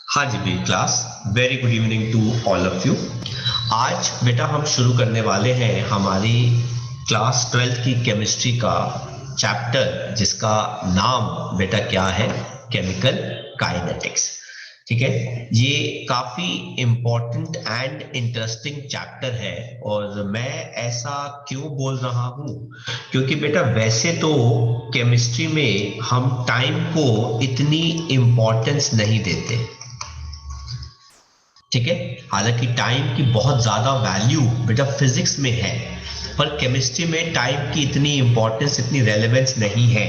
हाँ जी B class, very good evening to all of you. आज बेटा हम शुरू करने वाले हैं हमारी क्लास 12th की केमिस्ट्री का चैप्टर, जिसका नाम बेटा क्या है, केमिकल काइनेटिक्स। ठीक है, ये काफी इम्पोर्टेंट एंड इंटरेस्टिंग चैप्टर है। और मैं ऐसा क्यों बोल रहा हूँ, क्योंकि बेटा वैसे तो केमिस्ट्री में हम टाइम को इतनी इम्पोर्टेंस नहीं देते। ठीक है, हालांकि टाइम की बहुत ज्यादा वैल्यू बेटा फिजिक्स में है, पर केमिस्ट्री में टाइम की इतनी इंपॉर्टेंस, इतनी रेलेवेंस नहीं है।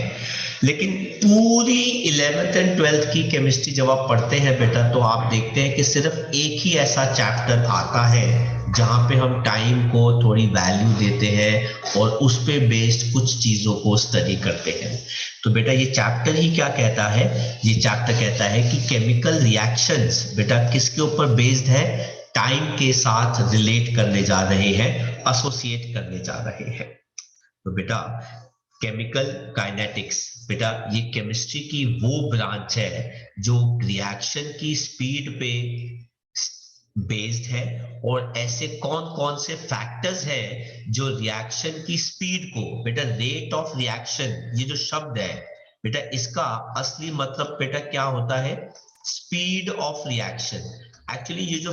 लेकिन पूरी 11th एंड 12th की केमिस्ट्री जब आप पढ़ते हैं बेटा, तो आप देखते हैं कि सिर्फ एक ही ऐसा चैप्टर आता है जहां पे हम टाइम को थोड़ी वैल्यू देते हैं और उस पे बेस्ड कुछ चीजों को स्टडी करते हैं। तो बेटा ये चैप्टर ही क्या कहता है, ये चैप्टर कहता है कि केमिकल रिएक्शंस बेटा किसके ऊपर बेस्ड है, टाइम के साथ रिलेट करने जा रहे हैं, एसोसिएट करने जा रहे हैं। तो बेटा केमिकल काइनेटिक्स बेटा ये केमिस्ट्री की वो ब्रांच है जो रिएक्शन की स्पीड पे बेस्ड है। और ऐसे कौन कौन से फैक्टर्स हैं जो रिएक्शन की स्पीड को, बेटा रेट ऑफ रिएक्शन ये जो शब्द है बेटा, इसका असली मतलब बेटा क्या होता है, स्पीड ऑफ रिएक्शन। एक्चुअली ये जो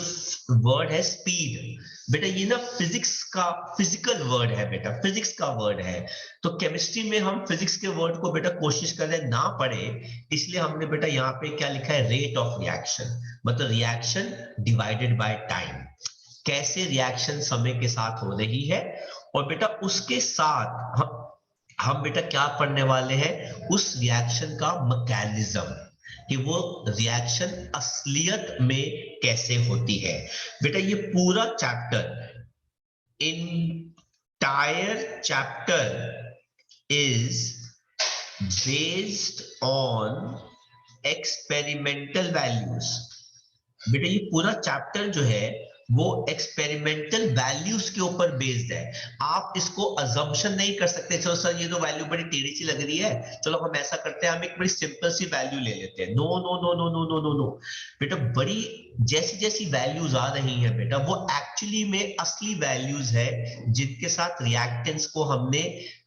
वर्ड है स्पीड बेटा, ये ना फिजिक्स का फिजिकल वर्ड है बेटा, फिजिक्स का वर्ड है। तो केमिस्ट्री में हम फिजिक्स के वर्ड को बेटा कोशिश करें ना पढ़े, इसलिए हमने बेटा यहाँ पे क्या लिखा है, रेट ऑफ रिएक्शन, मतलब रिएक्शन डिवाइडेड बाय टाइम। कैसे रिएक्शन समय के साथ हो रही है, और बेटा उसके साथ हम बेटा क्या पढ़ने वाले हैं, उस रिएक्शन का मैकेनिज्म, कि वो रिएक्शन असलियत में कैसे होती है। बेटा ये पूरा chapter, entire chapter is based on experimental values। बेटा ये पूरा चैप्टर जो है वो एक्सपेरिमेंटल वैल्यूज के ऊपर बेस्ड है। आप इसको अजम्पशन नहीं कर सकते, चलो सर ये तो वैल्यू बड़ी टेढ़ी सी लग रही है, चलो हम ऐसा करते हैं, हम एक बड़ी सिंपल सी वैल्यू ले लेते हैं। No no no no no no no no बेटा, बड़ी जैसी जैसी वैल्यूज आ रही हैं बेटा, वो एक्चुअली में असली वैल्यूज है जिनके साथ रिएक्टेंट्स को हमने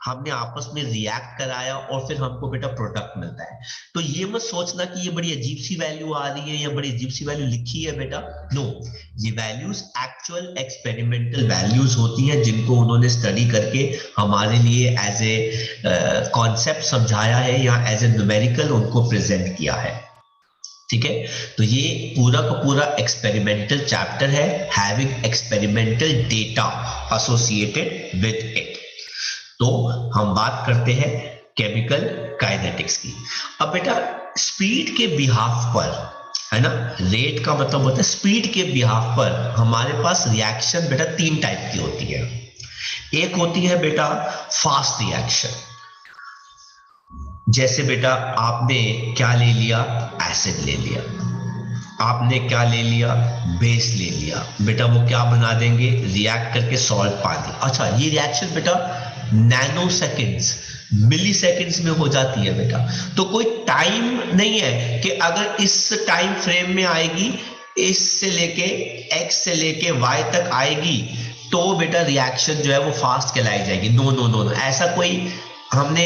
हमने आपस में रिएक्ट कराया और फिर हमको बेटा प्रोडक्ट मिलता है। तो ये मत सोचना कि ये बड़ी अजीब सी वैल्यू आ रही है या बड़ी अजीब सी वैल्यू लिखी है बेटा, नो, ये वैल्यूज एक्चुअल एक्सपेरिमेंटल वैल्यूज होती हैं, जिनको उन्होंने स्टडी करके हमारे लिए एज ए कॉन्सेप्ट समझाया है या एज ए न्यूमेरिकल उनको प्रेजेंट किया है। ठीक है, तो ये पूरा का पूरा एक्सपेरिमेंटल चैप्टर है, having experimental data associated with it. तो हम बात करते हैं केमिकल काइनेटिक्स की। अब बेटा स्पीड के बिहाफ पर, है ना, रेट का मतलब होता है स्पीड के बिहाफ पर, हमारे पास रिएक्शन बेटा तीन टाइप की होती है। एक होती है बेटा फास्ट रिएक्शन, जैसे बेटा आपने क्या ले लिया, एसिड ले लिया, आपने क्या ले लिया, बेस ले लिया, बेटा वो क्या बना देंगे, रिएक्ट करके सॉल्ट पानी। अच्छा, ये रिएक्शन बेटा नैनो सेकेंड्स, मिली सेकेंड्स में हो जाती है बेटा। तो कोई टाइम नहीं है कि अगर इस टाइम फ्रेम में आएगी, इस से लेके एक्स से लेके वाई तक आएगी, तो बेटा रिएक्शन जो है वो फास्ट कहलाई जाएगी। नो नो नो नो, ऐसा कोई हमने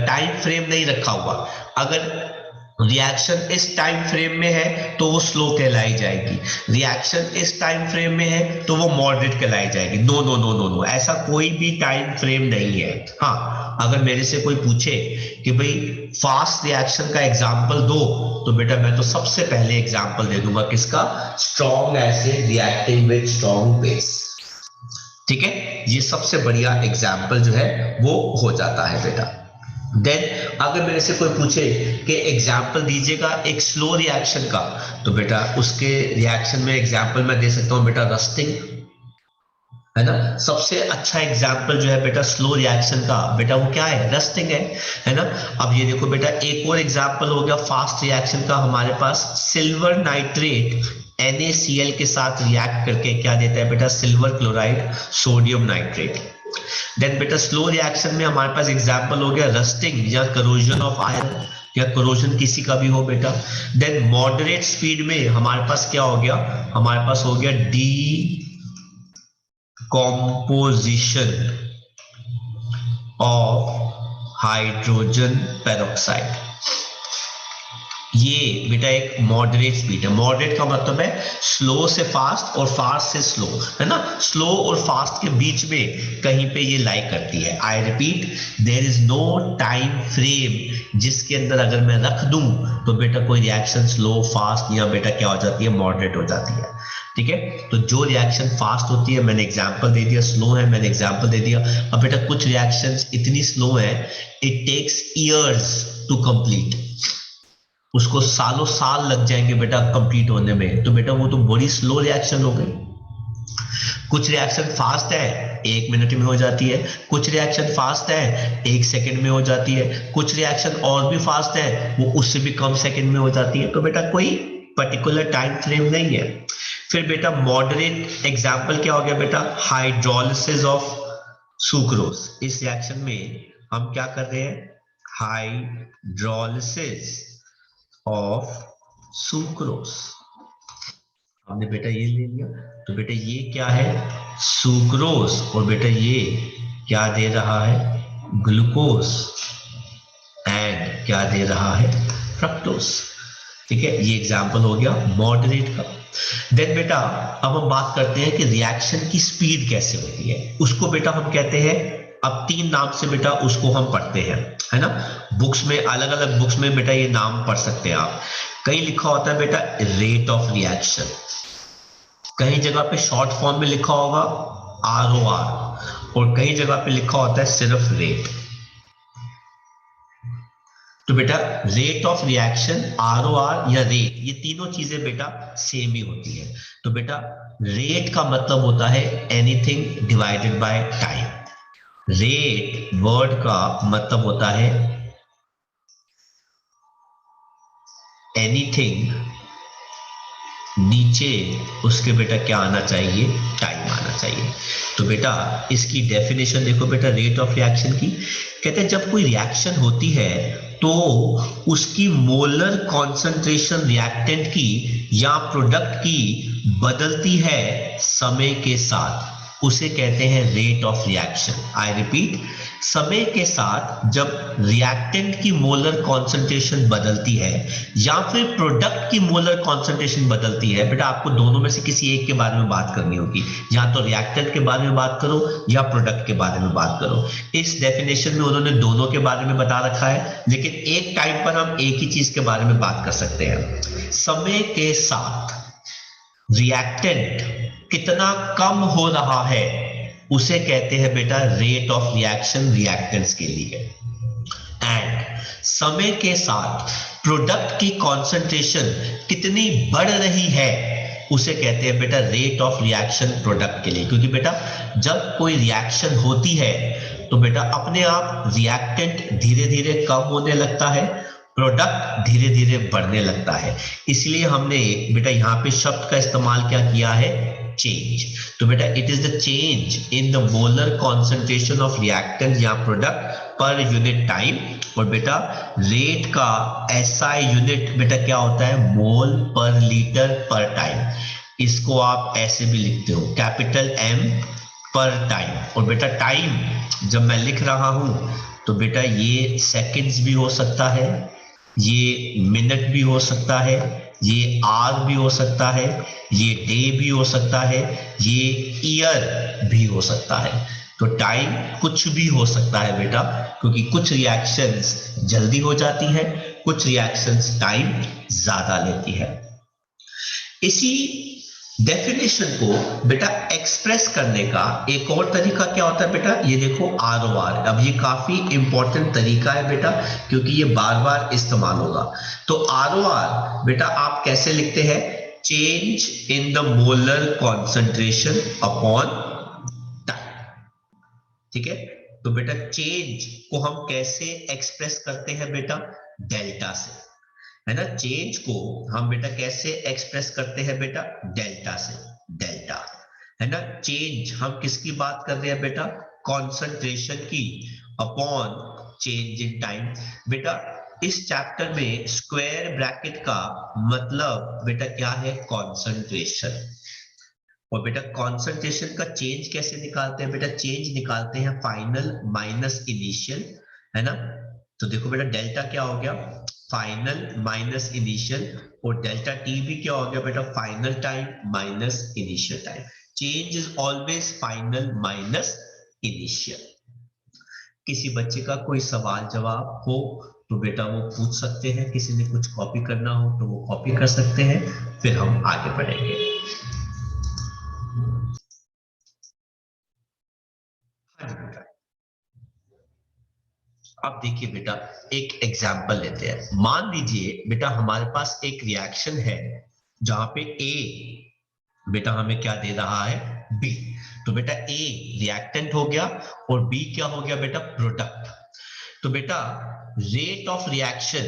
टाइम फ्रेम नहीं रखा हुआ। अगर रिएक्शन इस टाइम फ्रेम में है तो वो स्लो कहलाई जाएगी, रिएक्शन इस टाइम फ्रेम में है तो वो मॉडरेट कहलाई जाएगी। No no no no no, ऐसा कोई भी टाइम फ्रेम नहीं है। हाँ, अगर मेरे से कोई पूछे कि भाई फास्ट रिएक्शन का एग्जांपल दो, तो बेटा मैं तो सबसे पहले एग्जांपल दे दूंगा किसका, strong acid reacting with strong base. ठीक है, ये सबसे बढ़िया एग्जाम्पल जो है वो हो जाता है बेटा। देन अगर मेरे से कोई पूछे कि एग्जाम्पल दीजिएगा एक स्लो रिएक्शन का, तो बेटा उसके रिएक्शन में एग्जाम्पल मैं दे सकता हूं बेटा रस्टिंग, है ना। सबसे अच्छा एग्जाम्पल जो है बेटा स्लो रिएक्शन का, बेटा वो क्या है, रस्टिंग है ना। अब ये देखो बेटा, एक और एग्जाम्पल हो गया फास्ट रिएक्शन का हमारे पास, सिल्वर नाइट्रेट NaCl के साथ रिएक्ट करके क्या देता है बेटा, silver chloride sodium nitrate. Then बेटा स्लो रिएक्शन में हमारे पास एग्जांपल हो गया रस्टिंग या करोजन ऑफ आयरन, या कोरोजन किसी का भी हो बेटा। देन मॉडरेट स्पीड में हमारे पास क्या हो गया, हमारे पास हो गया डीकॉम्पोजिशन ऑफ हाइड्रोजन पेरोक्साइड। ये बेटा एक मॉडरेट स्पीड है। मॉडरेट का मतलब है स्लो से फास्ट और फास्ट से स्लो, है ना। स्लो और फास्ट के बीच में कहीं पे ये लाई करती है। I repeat, there is no time frame जिसके अंदर अगर मैं रख दूं तो बेटा कोई रिएक्शन स्लो फास्ट या बेटा क्या हो जाती है, मॉडरेट हो जाती है। ठीक है, तो जो रिएक्शन फास्ट होती है मैंने एग्जांपल दे दिया, स्लो है मैंने एग्जांपल दे दिया। अब बेटा कुछ रिएक्शंस इतनी स्लो है it takes years to complete, उसको सालों साल लग जाएंगे बेटा कंप्लीट होने में, तो बेटा वो तो बड़ी स्लो रिएक्शन हो गई। कुछ रिएक्शन फास्ट है 1 मिनट में हो जाती है, कुछ रिएक्शन फास्ट है 1 सेकंड में हो जाती है, कुछ रिएक्शन और भी फास्ट है वो उससे भी कम सेकंड में हो जाती है। तो बेटा कोई पर्टिकुलर टाइम फ्रेम नहीं है। फिर बेटा मॉडरेट एग्जांपल क्या हो गया बेटा, हाइड्रोलिसिस ऑफ सुक्रोज। इस रिएक्शन में हम क्या कर रहे हैं, हाइड्रोलिसिस ऑफ सुक्रोज। हमने बेटा ये ले लिया, तो बेटा ये क्या है, सुक्रोज, और बेटा ये क्या दे रहा है, ग्लूकोज, एंड क्या दे रहा है, फ्रक्टोज। ठीक है, ये एग्जांपल हो गया मॉडरेट का। देन बेटा अब हम बात करते हैं कि रिएक्शन की स्पीड कैसे होती है, उसको बेटा हम कहते हैं, अब 3 नाम से बेटा उसको हम पढ़ते हैं, है ना। बुक्स में अलग अलग बुक्स में बेटा ये नाम पढ़ सकते हैं आप। कहीं लिखा होता है बेटा रेट ऑफ रिएक्शन, कहीं जगह पे शॉर्ट फॉर्म में लिखा होगा ROR, और कहीं जगह पे लिखा होता है सिर्फ रेट। तो बेटा रेट ऑफ रिएक्शन, ROR या रेट, ये तीनों चीजें बेटा सेम ही होती है। तो बेटा रेट का मतलब होता है anything divided by time. Rate word का मतलब होता है एनीथिंग, नीचे उसके बेटा क्या आना चाहिए, टाइम आना चाहिए। तो बेटा इसकी डेफिनेशन देखो बेटा रेट ऑफ रिएक्शन की, कहते हैं जब कोई रिएक्शन होती है तो उसकी मोलर कॉन्सेंट्रेशन रिएक्टेंट की या प्रोडक्ट की बदलती है समय के साथ, उसे कहते हैं rate of reaction. I repeat, समय के साथ जब रिएक्टेंट की मोलर कॉन्सेंट्रेशन बदलती है या फिर प्रोडक्ट की मोलर कॉन्सेंट्रेशन बदलती है, बेटा आपको दोनों में से किसी एक के बारे में बात करनी होगी, या तो रिएक्टेंट के बारे में बात करो या प्रोडक्ट के बारे में बात करो। इस डेफिनेशन में उन्होंने दोनों के बारे में बता रखा है, लेकिन एक टाइम पर हम एक ही चीज के बारे में बात कर सकते हैं। समय के साथ रिएक्टेंट कितना कम हो रहा है उसे कहते हैं बेटा रेट ऑफ रिएक्शन रिएक्टेंट्स के लिए। एंड समय के साथ प्रोडक्ट की कॉन्सेंट्रेशन कितनी बढ़ रही है उसे कहते हैं बेटा रेट ऑफ रिएक्शन प्रोडक्ट के लिए। क्योंकि बेटा जब कोई रिएक्शन होती है तो बेटा अपने आप रिएक्टेंट धीरे धीरे कम होने लगता है, प्रोडक्ट धीरे धीरे बढ़ने लगता है। इसलिए हमने बेटा यहाँ पे शब्द का इस्तेमाल क्या किया है, चेंज। तो बेटा it is the change in the molar concentration of reactant या प्रोडक्ट पर यूनिट टाइम। और बेटा रेट का SI यूनिट बेटा क्या होता है, मोल पर लीटर पर टाइम। इसको आप ऐसे भी लिखते हो कैपिटल M पर टाइम। और बेटा टाइम जब मैं लिख रहा हूं तो बेटा ये सेकंड्स भी हो सकता है, ये मिनट भी हो सकता है, ये आवर भी हो सकता है, ये डे भी हो सकता है, ये ईयर भी हो सकता है। तो टाइम कुछ भी हो सकता है बेटा, क्योंकि कुछ रिएक्शंस जल्दी हो जाती है, कुछ रिएक्शंस टाइम ज्यादा लेती है। इसी डेफिनेशन को बेटा एक्सप्रेस करने का एक और तरीका क्या होता है बेटा, ये देखो ROR। अब ये काफी इंपॉर्टेंट तरीका है बेटा, क्योंकि ये बार बार इस्तेमाल होगा। तो ROR बेटा आप कैसे लिखते हैं, change in the molar concentration upon time. ठीक है, तो बेटा चेंज को हम कैसे एक्सप्रेस करते हैं बेटा, डेल्टा से, है ना। चेंज को हम बेटा कैसे एक्सप्रेस करते हैं बेटा, डेल्टा से, डेल्टा, है ना। चेंज हम किसकी बात कर रहे हैं बेटा, कॉन्सेंट्रेशन की, अपॉन चेंज इन टाइम। बेटा इस चैप्टर में स्क्वायर ब्रैकेट का मतलब बेटा क्या है, कॉन्सेंट्रेशन। और बेटा कॉन्सेंट्रेशन का चेंज कैसे निकालते हैं, बेटा चेंज निकालते हैं फाइनल माइनस इनिशियल, है ना। तो देखो बेटा डेल्टा क्या हो गया, फाइनल माइनस इनिशियल, और डेल्टा टी भी क्या हो गया बेटा, final time minus initial time. Change is always final minus initial. किसी बच्चे का कोई सवाल जवाब हो तो बेटा वो पूछ सकते हैं, किसी ने कुछ कॉपी करना हो तो वो कॉपी कर सकते हैं, फिर हम आगे बढ़ेंगे। अब देखिए बेटा एक एग्जाम्पल लेते हैं। मान लीजिए बेटा हमारे पास एक रिएक्शन है जहां पे ए बेटा हमें क्या दे रहा है, बी। तो बेटा ए रिएक्टेंट हो गया और बी क्या हो गया बेटा, प्रोडक्ट। तो बेटा rate of reaction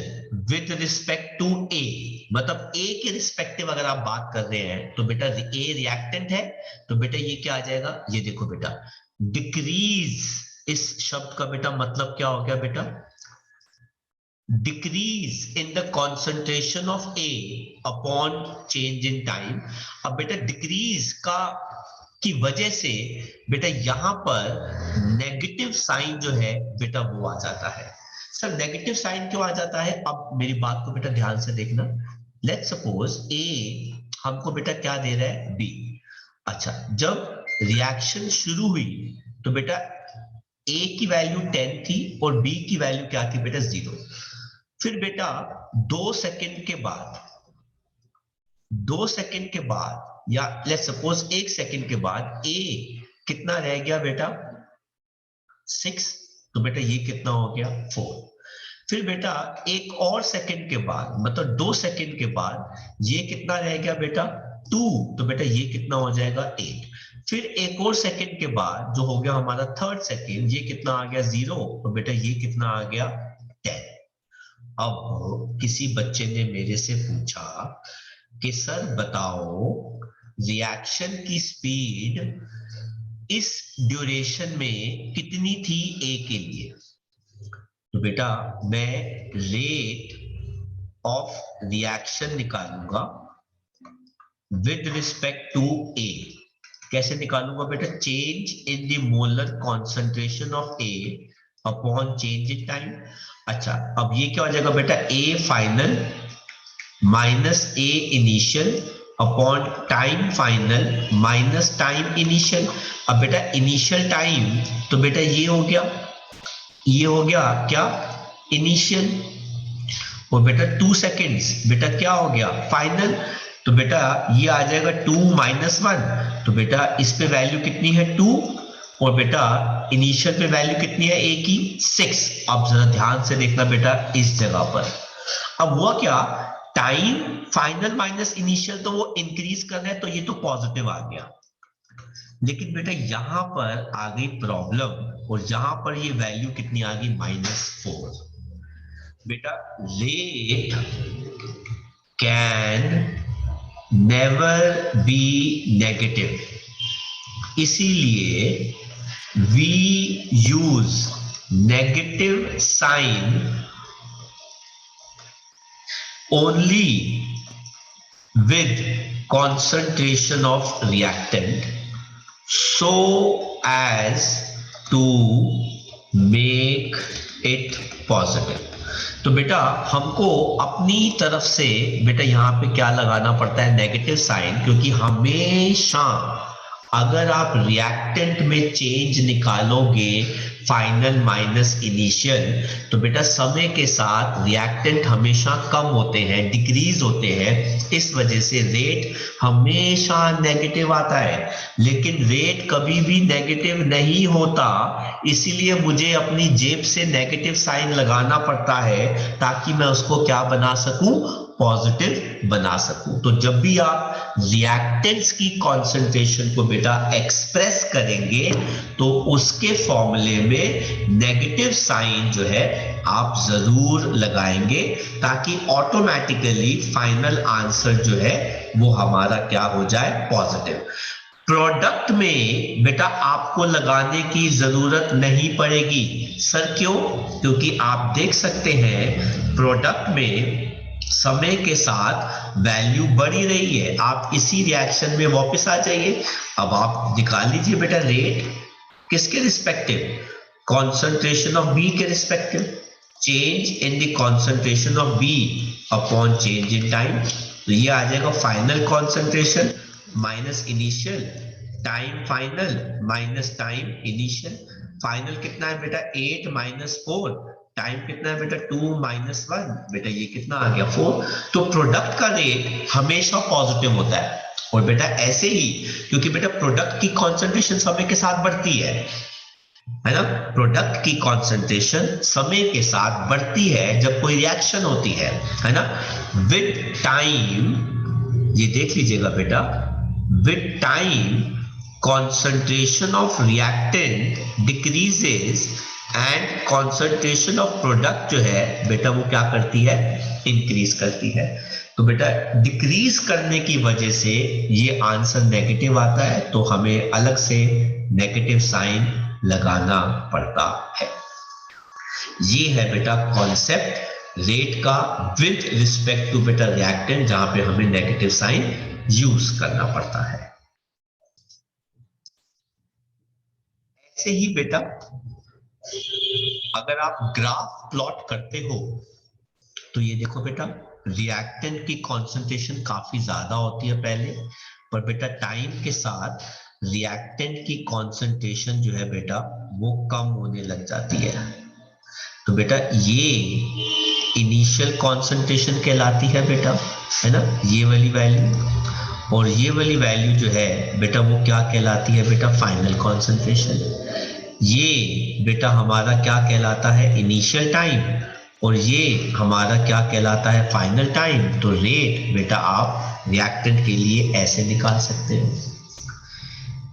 with respect to A, मतलब ए के रिस्पेक्टिव अगर आप बात कर रहे हैं तो बेटा ए रिएक्टेंट है, तो बेटा ये क्या आ जाएगा, ये देखो बेटा डिक्रीज। इस शब्द का बेटा मतलब क्या हो गया बेटा, decrease in the concentration of A upon change in time. अब बेटा डिक्रीज का की वजह से बेटा यहां पर नेगेटिव साइन जो है बेटा वो आ जाता है। सर नेगेटिव साइन क्यों आ जाता है, अब मेरी बात को बेटा ध्यान से देखना। लेट्स सपोज ए हमको बेटा क्या दे रहा है, बी। अच्छा जब रिएक्शन शुरू हुई तो बेटा ए की वैल्यू 10 थी और बी की वैल्यू क्या थी बेटा, 0। फिर बेटा 2 सेकंड के बाद, 2 सेकंड के बाद या लेट्स सपोज 1 सेकंड के बाद ए कितना रह गया बेटा, 6। तो बेटा ये कितना हो गया, 4। फिर बेटा एक और सेकंड के बाद, मतलब 2 सेकंड के बाद ये कितना रह गया बेटा, 2। तो बेटा ये कितना हो जाएगा, 8। फिर एक और सेकंड के बाद जो हो गया हमारा थर्ड सेकंड, ये कितना आ गया, 0। तो बेटा ये कितना आ गया, 10। अब किसी बच्चे ने मेरे से पूछा कि सर बताओ रिएक्शन की स्पीड इस ड्यूरेशन में कितनी थी ए के लिए। तो बेटा मैं रेट ऑफ रिएक्शन निकालूंगा विद रिस्पेक्ट टू ए। कैसे निकालूंगा बेटा, change in the molar concentration of A upon change in time. अच्छा अब ये क्या हो जाएगा बेटा, A final minus A initial upon time final minus time initial. अब बेटा इनिशियल टाइम तो बेटा ये हो गया, ये हो गया क्या, इनिशियल। और बेटा 2 सेकेंड्स बेटा क्या हो गया, फाइनल। तो बेटा ये आ जाएगा 2 माइनस 1। तो बेटा इस पे वैल्यू कितनी है, 2। और बेटा इनिशियल पे वैल्यू कितनी है ए की, 6। अब जरा ध्यान से देखना बेटा इस जगह पर। अब हुआ क्या, टाइम फाइनल माइनस इनिशियल तो वो इंक्रीज कर रहा है, तो ये तो पॉजिटिव आ गया। लेकिन बेटा यहां पर आ गई प्रॉब्लम, और यहां पर ये वैल्यू कितनी आ गई, -4। बेटा rate can never be negative, इसीलिए we use negative sign only with concentration of reactant so as to make it positive। तो बेटा हमको अपनी तरफ से बेटा यहाँ पे क्या लगाना पड़ता है, नेगेटिव साइन, क्योंकि हमेशा अगर आप रिएक्टेंट में चेंज निकालोगे फाइनल माइनस इनिशियल, तो बेटा समय के साथ रिएक्टेंट हमेशा कम होते हैं, डिक्रीज होते हैं। इस वजह से रेट हमेशा नेगेटिव आता है, लेकिन रेट कभी भी नेगेटिव नहीं होता। इसीलिए मुझे अपनी जेब से नेगेटिव साइन लगाना पड़ता है ताकि मैं उसको क्या बना सकूं, पॉजिटिव बना सकूं। तो जब भी आप रिएक्टेंट्स की कॉन्सेंट्रेशन को बेटा एक्सप्रेस करेंगे तो उसके फॉर्मूले में नेगेटिव साइन जो है आप जरूर लगाएंगे, ताकि ऑटोमेटिकली फाइनल आंसर जो है वो हमारा क्या हो जाए, पॉजिटिव। प्रोडक्ट में बेटा आपको लगाने की जरूरत नहीं पड़ेगी। सर क्यों? क्योंकि आप देख सकते हैं प्रोडक्ट में समय के साथ वैल्यू बढ़ी रही है। आप इसी रिएक्शन में वापस आ जाइए। अब आप निकाल लीजिए बेटा रेट किसके रिस्पेक्टिव, कॉन्सेंट्रेशन ऑफ बी के respective, change in the concentration of B upon change in time. तो ये आ जाएगा final concentration minus initial time, final minus time initial. Final कितना है बेटा 8 माइनस 4, टाइम कितना है बेटा 2 माइनस 1, बेटा ये कितना आ गया 4। तो प्रोडक्ट का रेट हमेशा पॉजिटिव होता है। और बेटा ऐसे ही, क्योंकि बेटा प्रोडक्ट की कॉन्सेंट्रेशन समय के साथ बढ़ती है ना, प्रोडक्ट की कॉन्सेंट्रेशन समय के साथ बढ़ती है जब कोई रिएक्शन होती है ना। विद टाइम, ये देख लीजिएगा बेटा, with time concentration of reactant decreases and concentration of product जो है बेटा वो क्या करती है, इंक्रीज करती है। तो बेटा डिक्रीज करने की वजह से ये आंसर नेगेटिव आता है, तो हमें अलग से नेगेटिव साइन लगाना पड़ता है। ये है बेटा कॉन्सेप्ट रेट का विद रिस्पेक्ट टू बेटा रिएक्टेंट, जहां पे हमें नेगेटिव साइन यूज करना पड़ता है। ऐसे ही बेटा अगर आप ग्राफ प्लॉट करते हो तो ये देखो बेटा रिएक्टेंट की कॉन्सेंट्रेशन काफी ज्यादा होती है पहले, पर बेटा टाइम के साथ रिएक्टेंट की कॉन्सेंट्रेशन जो है बेटा वो कम होने लग जाती है। तो बेटा ये इनिशियल कॉन्सेंट्रेशन कहलाती है बेटा, है ना, ये वाली वैल्यू। और ये वाली वैल्यू जो है बेटा वो क्या कहलाती है बेटा, फाइनल कॉन्सेंट्रेशन। ये बेटा हमारा क्या कहलाता है, इनिशियल टाइम, और ये हमारा क्या कहलाता है, फाइनल टाइम। तो रेट बेटा आप रिएक्टेंट के लिए ऐसे निकाल सकते हो।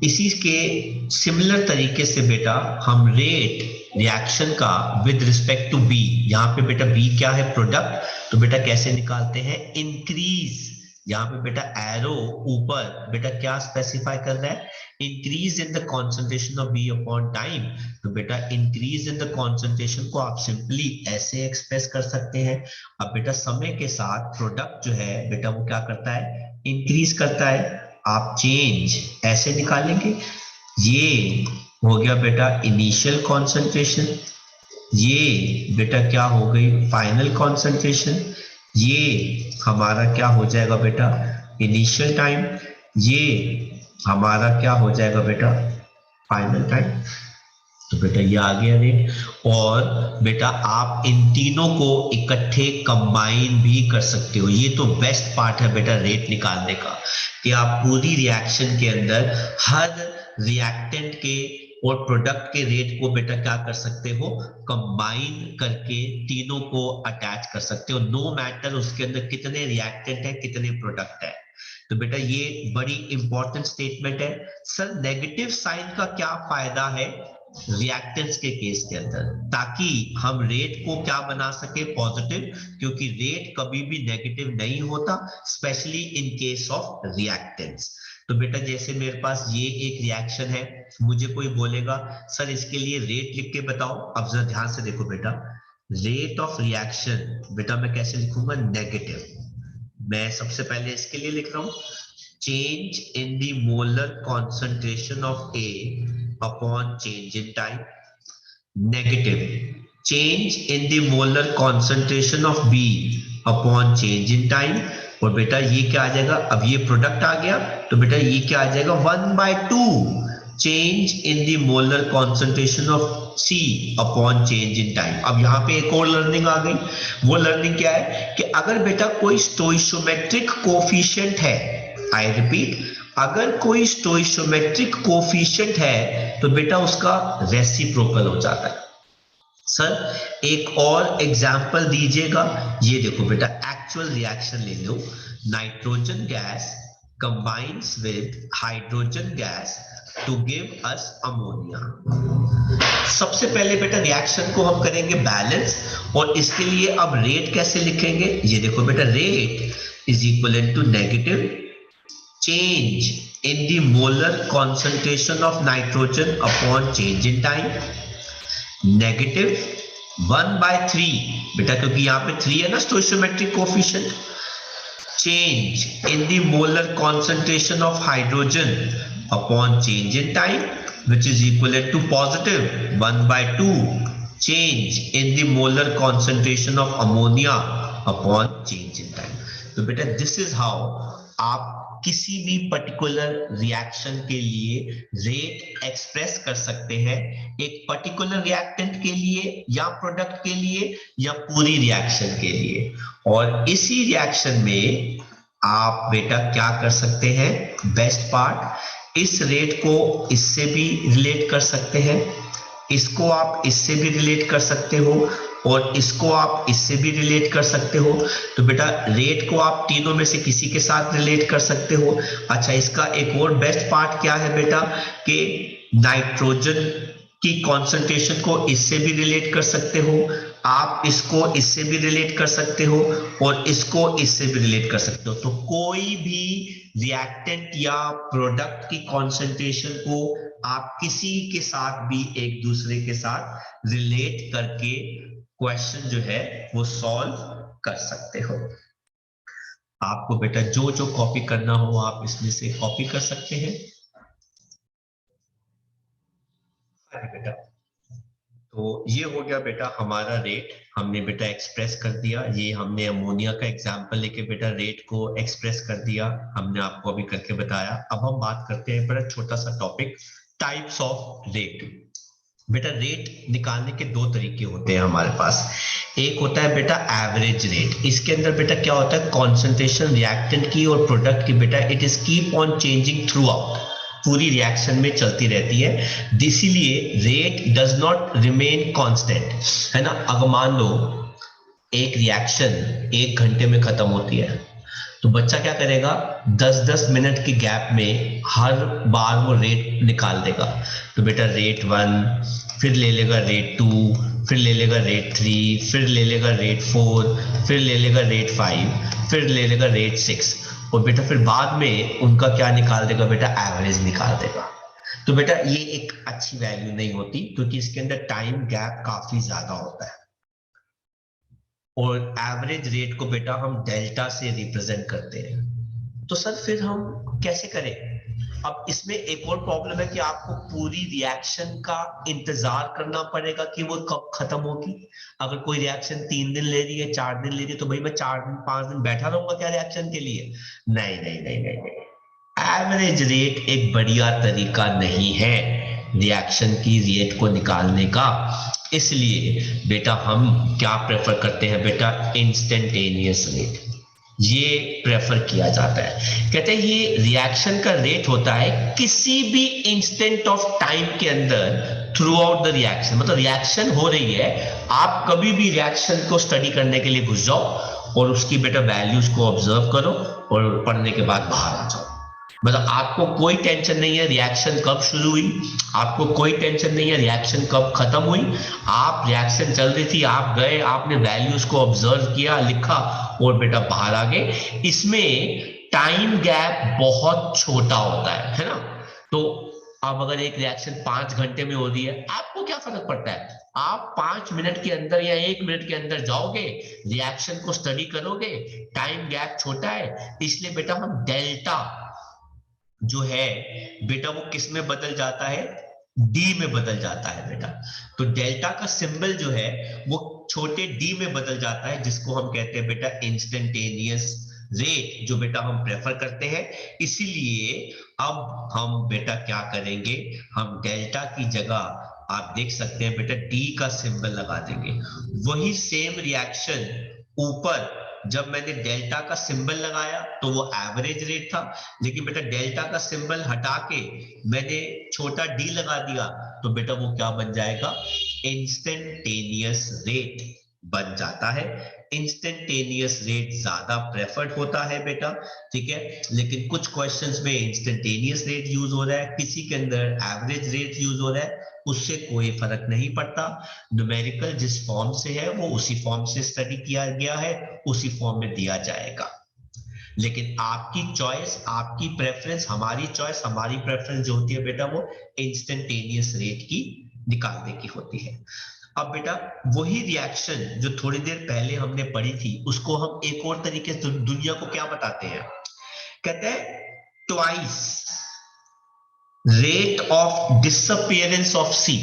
इसी के सिमिलर तरीके से बेटा हम रेट रिएक्शन का विद रिस्पेक्ट टू बी, यहाँ पे बेटा बी क्या है, प्रोडक्ट, तो बेटा कैसे निकालते हैं, इंक्रीज। यहाँ पे बेटा एरो ऊपर बेटा क्या स्पेसिफाई कर रहा है, increase in the concentration of B upon time. तो बेटा इंक्रीज इन द कॉन्सेंट्रेशन को आप सिंपली ऐसे एक्सप्रेस कर सकते हैं। अब बेटा समय के साथ प्रोडक्ट जो है बेटा वो क्या करता है, इंक्रीज करता है। आप चेंज ऐसे निकालेंगे, ये हो गया बेटा इनिशियल कॉन्सेंट्रेशन, ये बेटा क्या हो गई फाइनल कॉन्सेंट्रेशन, ये हमारा क्या हो जाएगा बेटा इनिशियल टाइम, ये हमारा क्या हो जाएगा बेटा फाइनल टाइम। तो बेटा ये आ गया रेट। और बेटा आप इन तीनों को इकट्ठे कंबाइन भी कर सकते हो। ये तो बेस्ट पार्ट है बेटा रेट निकालने का, कि आप पूरी रिएक्शन के अंदर हर रिएक्टेंट के और प्रोडक्ट के रेट को बेटा क्या कर सकते हो, कंबाइन करके तीनों को अटैच कर सकते हो, नो मैटर उसके अंदर कितने रिएक्टेंट है कितने प्रोडक्ट है। तो बेटा ये बड़ी इंपॉर्टेंट स्टेटमेंट है। सर नेगेटिव साइन का क्या फायदा है रिएक्टेंट्स के केस के अंदर, ताकि हम रेट को क्या बना सके पॉजिटिव, क्योंकि रेट कभी भी नेगेटिव नहीं होता, specially in case of reactants. तो बेटा जैसे मेरे पास ये एक रिएक्शन है, मुझे कोई बोलेगा सर इसके लिए रेट लिख के बताओ। अब जरा ध्यान से देखो बेटा, रेट ऑफ रिएक्शन बेटा मैं कैसे लिखूंगा, नेगेटिव। मैं सबसे पहले इसके लिए लिख रहा हूं, change in the molar concentration of A upon change in time, negative change in the molar concentration of B upon change in time. और बेटा ये क्या आ जाएगा, अब ये प्रोडक्ट आ गया, तो बेटा ये क्या आ जाएगा 1/2 change in the molar concentration of C upon change in time. अब यहाँ पे एक और लर्निंग आ गई, वो लर्निंग क्या है कि अगर बेटा कोई स्टोइशियोमेट्रिक कोफिशिएंट है, आई रिपीट, अगर कोई स्टोइशियोमेट्रिक कोफिशिएंट है तो बेटा उसका रेसिप्रोकल हो जाता है। सर एक और एग्जांपल दीजिएगा। ये देखो बेटा एक्चुअल रिएक्शन ले लो, nitrogen gas combines with hydrogen gas to give us ammonia. सबसे पहले बेटा रिएक्शन को हम करेंगे बैलेंस, और इसके लिए अब रेट कैसे लिखेंगे, ये देखो बेटा rate is equal to negative change in the molar concentration of nitrogen upon change in time, negative 1/3 बेटा, क्योंकि यहाँ पे 3 है ना स्टोइचियोमेट्रिक coefficient, change in the molar concentration of hydrogen upon change in time, which is equivalent to positive 1/2 change in the molar concentration of ammonia upon change in time. तो बेटा this is how आप किसी भी particular reaction के लिए rate express कर सकते हैं, एक पर्टिकुलर रिएक्टेंट के लिए या प्रोडक्ट के लिए या पूरी रिएक्शन के लिए। और इसी रिएक्शन में आप बेटा क्या कर सकते हैं, बेस्ट पार्ट, इस रेट को इससे भी रिलेट कर सकते हैं, इसको आप इससे भी रिलेट कर सकते हो और इसको आप इससे भी रिलेट कर सकते हो। तो बेटा रेट को आप तीनों में से किसी के साथ रिलेट कर सकते हो। अच्छा, इसका एक और बेस्ट पार्ट क्या है बेटा कि नाइट्रोजन की कॉन्सेंट्रेशन को इससे भी रिलेट कर सकते हो, आप इसको इससे भी रिलेट कर सकते हो और इसको इससे भी रिलेट कर सकते हो। तो कोई भी रिएक्टेंट या प्रोडक्ट की कॉन्सेंट्रेशन को आप किसी के साथ भी एक दूसरे के साथ रिलेट करके क्वेश्चन जो है वो सॉल्व कर सकते हो। आपको बेटा जो जो कॉपी करना हो आप इसमें से कॉपी कर सकते हैं। बेटा तो ये हो गया बेटा हमारा रेट, हमने बेटा एक्सप्रेस कर दिया। ये हमने अमोनिया का एग्जांपल लेके बेटा रेट को एक्सप्रेस कर दिया, हमने आपको अभी करके बताया। अब हम बात करते हैं बड़ा छोटा सा टॉपिक, टाइप्स ऑफ रेट। बेटा रेट निकालने के दो तरीके होते हैं हमारे पास। एक होता है बेटा एवरेज रेट, इसके अंदर बेटा क्या होता है, कॉन्सेंट्रेशन रिएक्टेंट की और प्रोडक्ट की बेटा it is keep on changing through out, पूरी रिएक्शन में चलती रहती है, इसीलिए rate does not remain constant, है ना। अगर मान लो एक रिएक्शन 1 घंटे में खत्म होती है तो बच्चा क्या करेगा, 10-10 मिनट के गैप में हर बार वो रेट निकाल देगा। तो बेटा रेट 1, फिर ले लेगा रेट 2, फिर ले लेगा रेट 3, फिर ले लेगा रेट 4, फिर ले लेगा रेट 5, फिर ले लेगा रेट 6 और बेटा फिर बाद में उनका क्या निकाल देगा बेटा, एवरेज निकाल देगा। तो बेटा ये एक अच्छी वैल्यू नहीं होती क्योंकि इसके अंदर टाइम गैप काफी ज्यादा होता है और एवरेज रेट को बेटा हम डेल्टा से रिप्रेजेंट करते हैं। तो सर फिर हम कैसे करें? अब इसमें एक और प्रॉब्लम है कि आपको पूरी रिएक्शन का इंतजार करना पड़ेगा कि वो कब खत्म होगी। अगर कोई रिएक्शन 3 दिन ले रही है, 4 दिन ले रही है, तो भाई मैं 4 दिन 5 दिन बैठा रहूंगा क्या रिएक्शन के लिए? नहीं नहीं नहीं नहीं नहीं। एवरेज रेट एक बढ़िया तरीका नहीं है रिएक्शन की रेट को निकालने का। इसलिए बेटा हम क्या प्रेफर करते हैं बेटा, इंस्टेंटेनियस रेट, ये प्रेफर किया जाता है। कहते हैं ये रिएक्शन का रेट होता है किसी भी इंस्टेंट ऑफ टाइम के अंदर थ्रू आउट द रिएक्शन, मतलब रिएक्शन हो रही है, आप कभी भी रिएक्शन को स्टडी करने के लिए घुस जाओ और उसकी बेटा वैल्यूज को ऑब्जर्व करो और पढ़ने के बाद बाहर आ जाओ। मतलब आपको कोई टेंशन नहीं है रिएक्शन कब शुरू हुई, आपको कोई टेंशन नहीं है रिएक्शन कब खत्म हुई, आप रिएक्शन चल रही थी, आप गए, आपने वैल्यूज को ऑब्जर्व किया, लिखा और बेटा बाहर आ गए। इसमें टाइम गैप बहुत छोटा होता है ना। तो अब अगर एक रिएक्शन 5 घंटे में हो रही है, आपको क्या फर्क पड़ता है, आप 5 मिनट के अंदर या 1 मिनट के अंदर जाओगे, रिएक्शन को स्टडी करोगे, टाइम गैप छोटा है, इसलिए बेटा हम डेल्टा जो है बेटा वो किस में बदल जाता है, डी में बदल जाता है बेटा। तो डेल्टा का सिंबल जो है वो छोटे डी में बदल जाता है, जिसको हम कहते हैं बेटा इंस्टेंटेनियस रेट, जो बेटा हम प्रेफर करते हैं। इसीलिए अब हम बेटा क्या करेंगे, हम डेल्टा की जगह आप देख सकते हैं बेटा डी का सिंबल लगा देंगे। वही सेम रिएक्शन ऊपर जब मैंने डेल्टा का सिंबल लगाया तो वो एवरेज रेट था, लेकिन बेटा डेल्टा का सिंबल हटा के मैंने छोटा डी लगा दिया तो बेटा वो क्या बन जाएगा, इंस्टेंटेनियस रेट बन जाता है। इंस्टेंटेनियस रेट ज्यादा प्रेफर्ड होता है बेटा, ठीक है। लेकिन कुछ क्वेश्चंस में इंस्टेंटेनियस रेट यूज हो रहा है, किसी के अंदर एवरेज रेट यूज हो रहा है, उससे कोई फर्क नहीं पड़ता। न्यूमेरिकल जिस फॉर्म से है वो उसी फॉर्म से स्टडी किया गया है, उसी फॉर्म में दिया जाएगा। लेकिन आपकी चॉइस, आपकी प्रेफरेंस, हमारी चॉइस, हमारी प्रेफरेंस जो होती है बेटा वो इंस्टेंटेनियस रेट की निकालने की होती है। अब बेटा वही रिएक्शन जो थोड़ी देर पहले हमने पढ़ी थी उसको हम एक और तरीके से दुनिया को क्या बताते हैं, कहते हैं twice rate of disappearance of C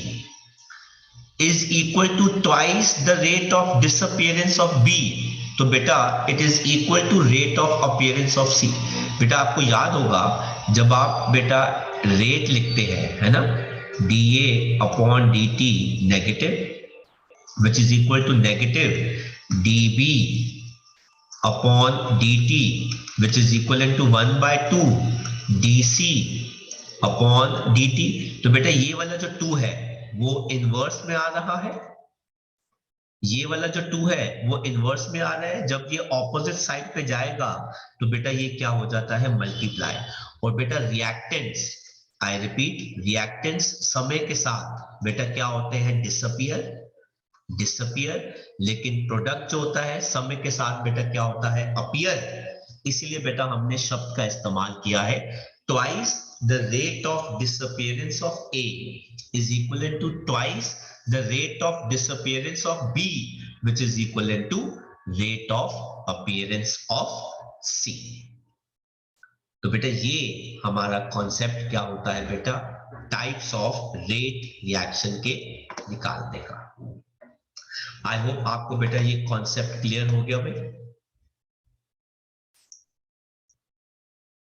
is equal to twice the rate of disappearance of B। तो बेटा it is equal to rate of appearance of C। बेटा आपको याद होगा जब आप बेटा रेट लिखते हैं, है ना, dA upon dt negative which is equal to negative dB upon dt which is equivalent to 1 by 2 dC upon dt। तो बेटा ये वाला जो 2 है वो इनवर्स में आ रहा है, ये वाला जो 2 है वो इनवर्स में आ रहा है। जब ये ऑपोजिट साइड पे जाएगा तो बेटा ये क्या हो जाता है, मल्टीप्लाई। और बेटा रिएक्टेंट्स, आई रिपीट, रिएक्टेंट्स समय के साथ बेटा क्या होते हैं, डिसअपियर, डिसअपियर। लेकिन प्रोडक्ट जो होता है समय के साथ बेटा क्या होता है, अपीयर। इसीलिए बेटा हमने शब्द का इस्तेमाल किया है twice the rate of disappearance of A is equivalent to twice the rate of disappearance of B which is equivalent to rate of appearance of C। तो बेटा ये हमारा कॉन्सेप्ट क्या होता है बेटा, टाइप्स ऑफ रेट रिएक्शन के निकालने का। आई होप आपको बेटा ये कॉन्सेप्ट क्लियर हो गया भाई।